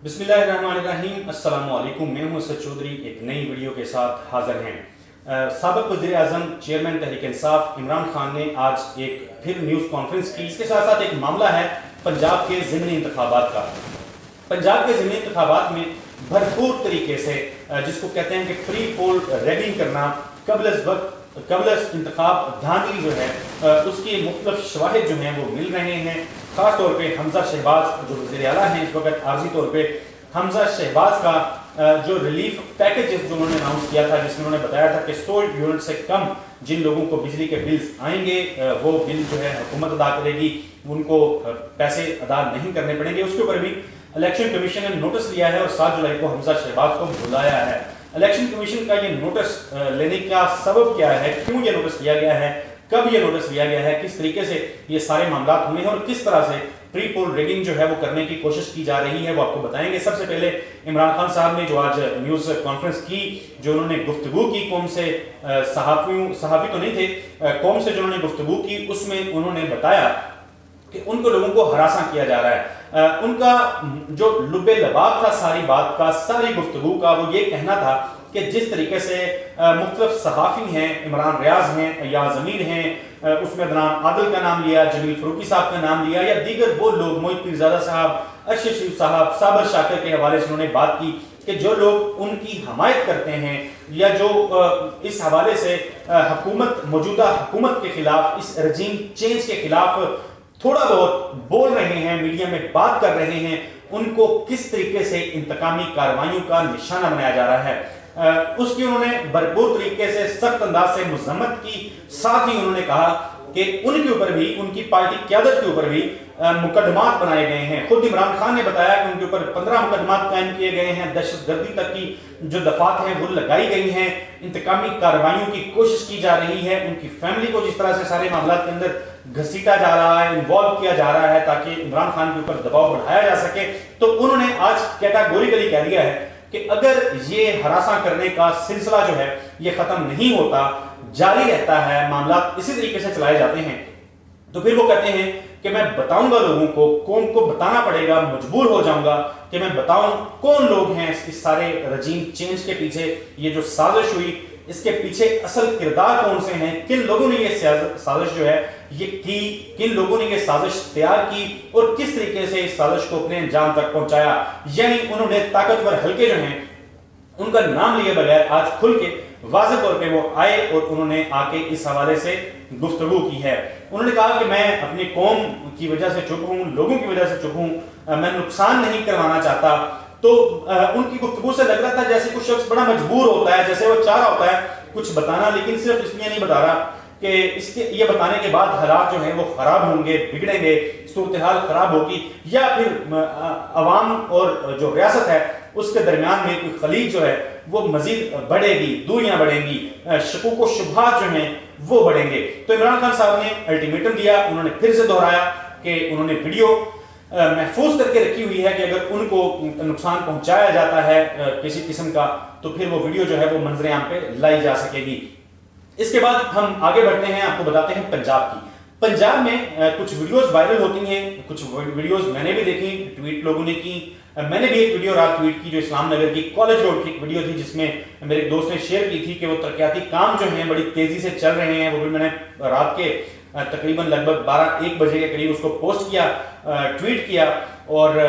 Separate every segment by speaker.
Speaker 1: बिस्मिल्लाहिर्रहमानिर्रहीम। अस्सलाम वालेकुम। मैं हूं असद चौधरी एक नई वीडियो के साथ हाजिर हैं। साबिक वज़ीर आज़म चेयरमैन तहरीक इंसाफ इमरान खान ने आज एक फिर न्यूज़ कॉन्फ्रेंस की। इसके साथ साथ एक मामला है पंजाब के ज़िमनी इंतखाबात का। पंजाब के ज़िमनी इंतखाबात में भरपूर तरीके से जिसको कहते हैं कि प्री पोल रैगिंग करना, कबल इंतखाब धांधली जो है उसकी मुख्तलिफ शवाहिद जो हैं वो मिल रहे हैं। ख़ास तौर पे हमजा शहबाज जो वज़ीर आला हैं इस वक्त आर्जी तौर पे, हमजा शहबाज का जो रिलीफ पैकेज जो उन्होंने अनाउंस किया था, जिसमें उन्होंने बताया था कि 100 यूनिट से कम जिन लोगों को बिजली के बिल्स आएंगे वो बिल जो है हुकूमत अदा करेगी, उनको पैसे अदा नहीं करने पड़ेंगे। उसके ऊपर भी इलेक्शन कमीशन ने नोटिस लिया है और 7 जुलाई को हमजा शहबाज को बुलाया है। इलेक्शन कमीशन का ये नोटिस लेने का सबब क्या है, क्यों ये नोटिस लिया गया है, कब ये नोटिस लिया गया है, किस तरीके से ये सारे मामला हुए हैं और किस तरह से प्री पोल रिगिंग जो है वो करने की कोशिश की जा रही है, वो आपको बताएंगे। सबसे पहले इमरान खान साहब ने जो आज न्यूज़ कॉन्फ्रेंस की, जो उन्होंने गुफ्तगू की कौम से, सहाफ़ी तो नहीं थे, कौम से जो उन्होंने गुफ्तगू की उसमें उन्होंने बताया कि उनको लोगों को हरासा किया जा रहा है। उनका जो लुब्बे लबाब था सारी बात का, सारी गुफ्तगू का, वो ये कहना था कि जिस तरीके से मुख्तलिफ सहाफ़ी हैं, इमरान रियाज हैं या ज़मीर हैं, उसमें अदनान आदिल का नाम लिया, जमील फरूकी साहब का नाम लिया, या दीगर वो लोग, मोहित पीरज़ादा साहब, अर्शद साहब, साबर शाकिर के हवाले से उन्होंने बात की कि जो लोग उनकी हमायत करते हैं या जो इस हवाले से हुकूमत, मौजूदा हुकूमत के खिलाफ, इस रजीम चेंज के खिलाफ थोड़ा बहुत बोल रहे हैं, मीडिया में बात कर रहे हैं, उनको किस तरीके से इंतकामी कार्रवाइयों का निशाना बनाया जा रहा है, उसकी उन्होंने भरपूर तरीके से सख्त अंदाज से मजम्मत की। साथ ही उन्होंने कहा कि उनके ऊपर भी, उनकी पार्टी क़यादत के ऊपर भी मुकदमात बनाए गए हैं। खुद इमरान खान ने बताया कि उनके ऊपर 15 मुकदमात कायम किए गए हैं, दहशतगर्दी तक की जो दफात हैं वो लगाई गई हैं, इंतकामी कार्रवाइयों की कोशिश की जा रही है, उनकी फैमिली को जिस तरह से सारे मामला के अंदर घसीटा जा रहा है, इन्वॉल्व किया जा रहा है ताकि इमरान खान के ऊपर दबाव बढ़ाया जा सके। तो उन्होंने आज कैटेगोरिकली कह दिया है कि अगर ये हरासा करने का सिलसिला जो है ये खत्म नहीं होता, जारी रहता है, मामला इसी तरीके से चलाए जाते हैं, तो फिर वो कहते हैं कि मैं बताऊंगा लोगों को, कौम को बताना पड़ेगा, मजबूर हो जाऊंगा कि मैं बताऊं कौन लोग हैं इस सारे रजीम चेंज के पीछे, ये जो साजिश हुई इसके पीछे असल किरदार कौन से हैं, किन लोगों ने ये साजिश जो है ये की, किन लोगों ने ये साजिश तैयार की और किस तरीके से इस साजिश को अपने अंजाम तक पहुंचाया। यानी उन्होंने ताकतवर हल्के जो हैं उनका नाम लिए बगैर आज खुल के वाज़ेह तौर पे वो आए और उन्होंने आके इस हवाले से गुफ्तगू की है। उन्होंने कहा कि मैं अपनी कौम की वजह से चुप हूँ, लोगों की वजह से चुप हूँ, मैं नुकसान नहीं करवाना चाहता। तो उनकी गुफ्तगू से लग रहा था जैसे कुछ शख्स बड़ा मजबूर होता है, जैसे वो चाह रहा होता है कुछ बताना, लेकिन सिर्फ इसलिए नहीं बता रहा कि इसके ये बताने के बाद हालात जो हैं वो खराब होंगे, बिगड़ेंगे, सूरत हाल खराब होगी, या फिर अवाम और जो रियासत है उसके दरमियान में कोई खलीज जो है वो मजीद बढ़ेगी, दूरियां बढ़ेंगी, शकूक व शुबहात जो हैं वो बढ़ेंगे। तो इमरान खान साहब ने अल्टीमेटम दिया, उन्होंने फिर से दोहराया कि उन्होंने वीडियो महफूज करके रखी हुई है कि अगर उनको नुकसान पहुंचाया जाता है किसी किस्म का तो फिर वो वीडियो जो है वो मंजर आम पे लाई जा सकेगी। इसके बाद हम आगे बढ़ते हैं, आपको बताते हैं पंजाब की। पंजाब में कुछ वीडियोस वायरल होती हैं, कुछ वीडियोस मैंने भी देखी, ट्वीट लोगों ने की। मैंने भी एक वीडियो रात ट्वीट की जो इस्लाम नगर की कॉलेज रोड की वीडियो थी, जिसमें मेरे एक दोस्त ने शेयर की थी कि वो तरक्याती काम जो हैं बड़ी तेजी से चल रहे हैं। वो भी मैंने रात के तकरीबन लगभग 12-1 बजे के करीब उसको पोस्ट किया, ट्वीट किया, और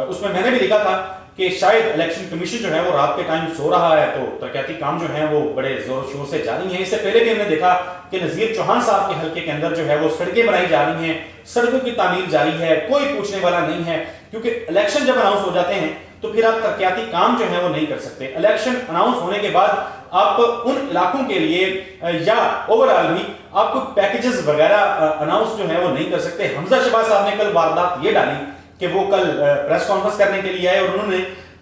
Speaker 1: उसमें मैंने भी लिखा था कि शायद इलेक्शन कमीशन जो है वो रात के टाइम सो रहा है, तो तरक्याती काम जो है वो बड़े जोर शोर से जारी हैं। इससे पहले भी हमने देखा कि नज़ीर चौहान साहब के हल्के के अंदर जो है वो सड़कें बनाई जा रही हैं, सड़कों की तामीर जारी है, कोई पूछने वाला नहीं है, क्योंकि इलेक्शन जब अनाउंस हो जाते हैं तो फिर आप तरक्याती काम जो है वो नहीं कर सकते। इलेक्शन अनाउंस होने के बाद आप उन इलाकों के लिए या ओवरऑल भी आपको पैकेजेस वगैरह अनाउंस जो है वो नहीं कर सकते। हमजा शहबाज साहब ने कल वारदात ये डाली कि वो कल प्रेस कॉन्फ्रेंस करने के लिए आए और उन्होंने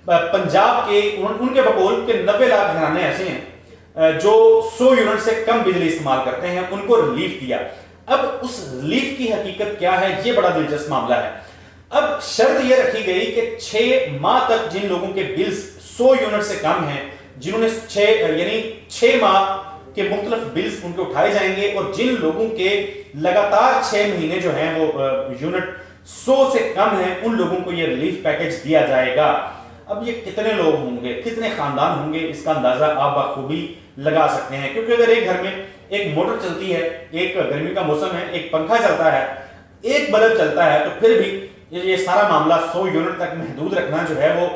Speaker 1: पंजाब के उनके बकौल के 90 लाख घराने ऐसे हैं जो 100 यूनिट से कम बिजली इस्तेमाल करते हैं, उनको रिलीफ दिया। अब उस रिलीफ की हकीकत क्या है, ये बड़ा दिलचस्प मामला है। अब शर्त यह रखी गई कि 6 माह तक जिन लोगों के बिल्स 100 यूनिट से कम हैं, जिन्होंने 6 माह के मुख्तलिफ बिल्स उनके उठाए जाएंगे, और जिन लोगों के लगातार 6 महीने जो हैं वो यूनिट 100 से कम है, उन लोगों को ये रिलीफ पैकेज दिया जाएगा। اب یہ کتنے لوگ ہوں گے، کتنے خاندان ہوں گے، اس کا اندازہ آپ بخوبی لگا سکتے ہیں، کیونکہ اگر ایک گھر میں ایک موٹر چلتی ہے، ایک گرمی کا موسم ہے، ایک پنکھا چلتا ہے، ایک بلب چلتا ہے، تو پھر بھی یہ سارا معاملہ 100 یونٹ تک محدود رکھنا جو ہے وہ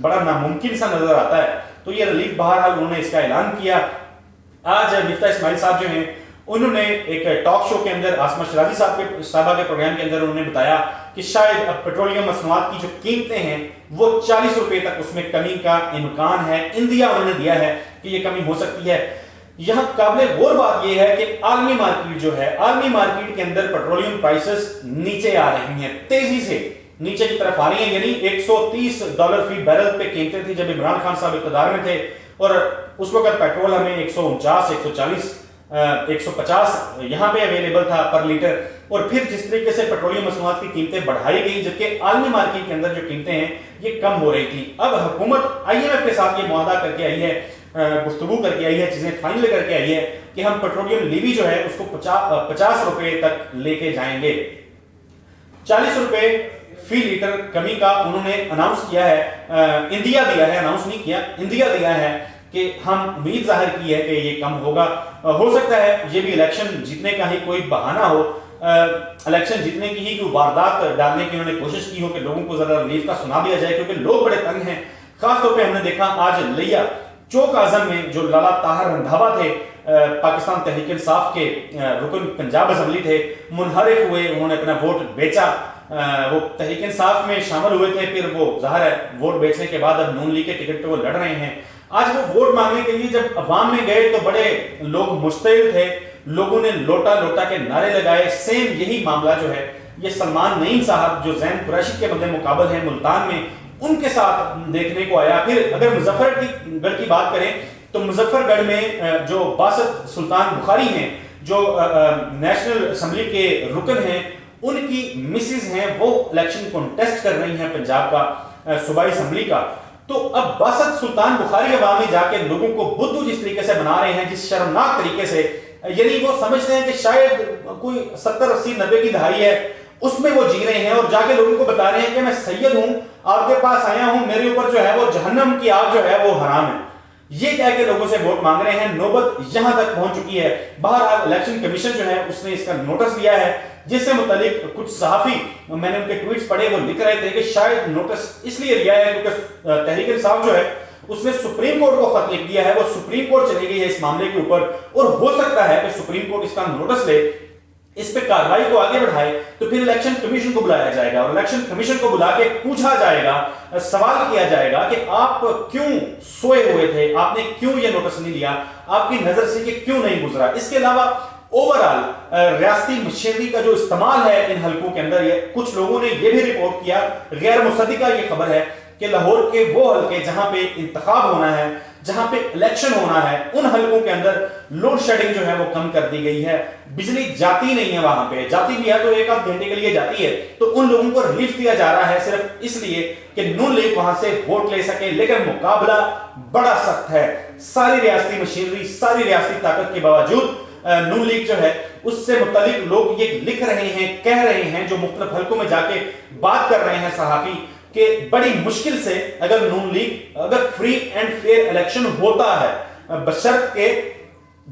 Speaker 1: بڑا ناممکن سا نظر آتا ہے۔ تو یہ ریلیف بہرحال انہوں نے اس کا اعلان کیا۔ آج مفتاح اسماعیل صاحب جو ہیں انہوں نے ایک ٹاک شو کے اندر آسمہ شرازی صاحبہ کے پروگرام کے اندر انہوں نے بتایا کہ شاید اب پیٹرولیم مصنوعات کی جو قیمتیں ہیں وہ 40 روپے تک اس میں کمی کا امکان ہے، اندیا انہوں نے دیا ہے کہ یہ کمی ہو سکتی ہے۔ یہاں قابل غور بات یہ ہے کہ عالمی مارکیٹ جو ہے، عالمی مارکیٹ کے اندر پیٹرولیم پرائسز نیچے آ رہی ہیں، تیزی سے نیچے کی طرف آ رہی ہیں، یعنی $130 فی بیرل پہ قیمتیں تھی جب عمران خان صاحب اقتدار میں تھے، اور اس وقت پیٹرول ہمیں 149 140 150 یہاں پہ اویلیبل تھا پر لیٹر، اور پھر جس طریقے سے پیٹرولیم مصنوعات کی قیمتیں بڑھائی گئی جبکہ عالمی مارکیٹ کے اندر جو قیمتیں ہیں یہ کم ہو رہی تھی۔ اب حکومت IMF کے ساتھ یہ معاہدہ کر کے آئی ہے، گفتگو کر کے آئی ہے، چیزیں فائنل کر کے آئی ہے کہ ہم پیٹرولیم لیوی جو ہے اس کو 50 روپے تک لے کے جائیں گے۔ 40 روپے فی لیٹر کمی کا انہوں نے اناؤنس کیا ہے، اندیا دیا ہے، اناؤنس نہیں کیا، اندیا دیا ہے کہ ہم امید ظاہر کی ہے کہ یہ کم ہوگا۔ ہو سکتا ہے یہ بھی الیکشن جیتنے کا ہی کوئی بہانہ ہو، الیکشن جیتنے کی ہی کوئی واردات ڈالنے کی انہوں نے کوشش کی ہو کہ لوگوں کو ذرا ریلیف کا سنا دیا جائے، کیونکہ لوگ بڑے تنگ ہیں۔ خاص طور پہ ہم نے دیکھا آج لیا چوک اعظم میں جو لالا طاہر رندھاوا تھے، پاکستان تحریک انصاف کے رکن پنجاب اسمبلی تھے، منحرف ہوئے، انہوں نے اپنا ووٹ بیچا، وہ تحریک انصاف میں شامل ہوئے تھے، پھر وہ ظاہر ہے ووٹ بیچنے کے بعد اب نون لیگ کے ٹکٹ پہ وہ لڑ رہے ہیں۔ آج وہ ووٹ مانگنے کے لیے جب عوام میں گئے تو بڑے لوگ مشتعل تھے، لوگوں نے لوٹا لوٹا کے نعرے لگائے۔ سیم یہی معاملہ جو ہے یہ سلمان نعیم صاحب جو زین قریشی کے مد مقابل ہیں ملتان میں، ان کے ساتھ دیکھنے کو آیا۔ پھر اگر مظفر گڑھ کی بات کریں تو مظفر گڑھ میں جو باسط سلطان بخاری ہیں جو نیشنل اسمبلی کے رکن ہیں، ان کی مسز ہیں، وہ الیکشن کنٹیسٹ کر رہی ہیں پنجاب کا صوبائی اسمبلی کا۔ تو اب باسط سلطان بخاری عوام میں جا کے لوگوں کو بدھو جس طریقے سے بنا رہے ہیں، جس شرمناک طریقے سے، یعنی وہ سمجھتے ہیں کہ شاید کوئی 70 80 90 کی دہائی ہے اس میں وہ جی رہے ہیں، اور جا کے لوگوں کو بتا رہے ہیں کہ میں سید ہوں، آپ کے پاس آیا ہوں، میرے اوپر جو ہے وہ جہنم کی آگ جو ہے وہ حرام ہے، یہ کہہ کے لوگوں سے ووٹ مانگ رہے ہیں۔ نوبت یہاں تک پہنچ چکی ہے۔ بہرحال الیکشن کمیشن جو ہے اس نے اس کا نوٹس دیا ہے، جس سے متعلق کچھ صحافی، میں نے ان کے ٹویٹس پڑھے، وہ لکھ رہے تھے کہ شاید نوٹس اس لیے دیا ہے کیونکہ تحریک انصاف جو ہے اس نے سپریم کورٹ کو خط لکھ دیا ہے، وہ سپریم کورٹ چلی گئی ہے اس معاملے کے اوپر، اور ہو سکتا ہے کہ سپریم کورٹ اس کا نوٹس لے، اس پہ کارروائی کو آگے بڑھائے، تو پھر الیکشن کمیشن کو بلایا جائے گا، اور الیکشن کمیشن کو بلا کے پوچھا جائے گا، سوال کیا جائے گا کہ آپ کیوں سوئے ہوئے تھے، آپ نے کیوں یہ نوٹس نہیں لیا، آپ کی نظر سے یہ کیوں نہیں گزرا۔ اس کے علاوہ اوورال ریاستی مشینری کا جو استعمال ہے ان حلقوں کے اندر، یہ کچھ لوگوں نے یہ بھی رپورٹ کیا، غیر مصدقہ یہ خبر ہے کہ لاہور کے وہ حلقے جہاں پہ انتخاب ہونا ہے، جہاں پہ الیکشن ہونا ہے، ان حلقوں کے اندر لوڈ شیڈنگ جو ہے وہ کم کر دی گئی ہے، بجلی جاتی نہیں ہے، وہاں پہ جاتی بھی ہے تو ایک آدھ گھنٹے کے لیے جاتی ہے، تو ان لوگوں کو ریلیف دیا جا رہا ہے صرف اس لیے کہ نون لیگ وہاں سے ووٹ لے سکے، لیکن مقابلہ بڑا سخت ہے۔ ساری ریاستی مشینری، ساری ریاستی طاقت کے باوجود نون لیگ جو ہے اس سے متعلق لوگ یہ لکھ رہے ہیں، کہہ رہے ہیں، جو مختلف حلقوں میں جا کے بات کر رہے ہیں صحافی، کہ بڑی مشکل سے اگر نون لیگ اگر فری اینڈ فیئر الیکشن ہوتا ہے، بشرط کہ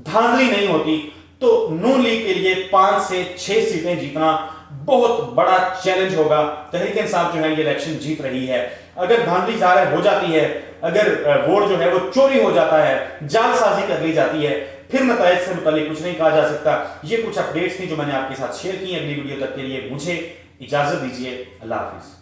Speaker 1: دھاندلی نہیں ہوتی، تو نون لیگ کے لیے 5 سے 6 سیٹیں جیتنا بہت بڑا چیلنج ہوگا۔ تحریک انصاف جو ہے یہ الیکشن جیت رہی ہے، اگر دھاندلی ظاہر ہو جاتی ہے، اگر ووٹ جو ہے وہ چوری ہو جاتا ہے، جعل سازی کر لی جاتی ہے، پھر نتائج سے متعلق کچھ نہیں کہا جا سکتا۔ یہ کچھ اپڈیٹس تھیں جو میں نے آپ کے ساتھ شیئر کی۔ اگلی ویڈیو تک کے لیے مجھے اجازت دیجیے، اللہ حافظ۔